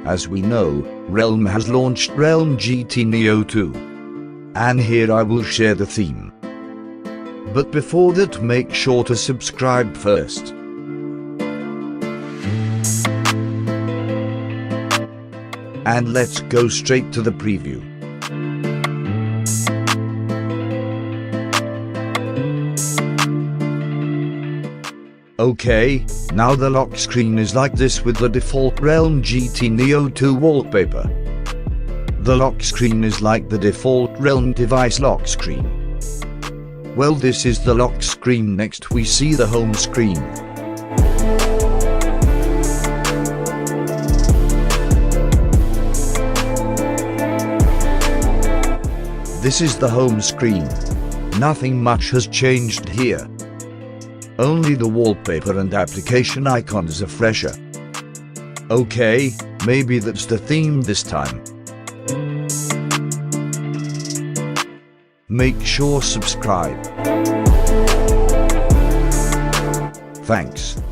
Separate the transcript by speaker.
Speaker 1: As we know, Realme has launched Realme Gt Neo 2. And here I will share the theme. But before that, make sure to subscribe first. And let's go straight to the preview. Okay, now the lock screen is like this with the default Realme Gt Neo 2 wallpaper. The lock screen is like the default Realme device lock screen. Well, this is the lock screen. Next we see the home screen. This is the home screen. Nothing much has changed here. Only the wallpaper and application icon is a fresher. Okay, maybe that's the theme this time. Make sure subscribe. Thanks.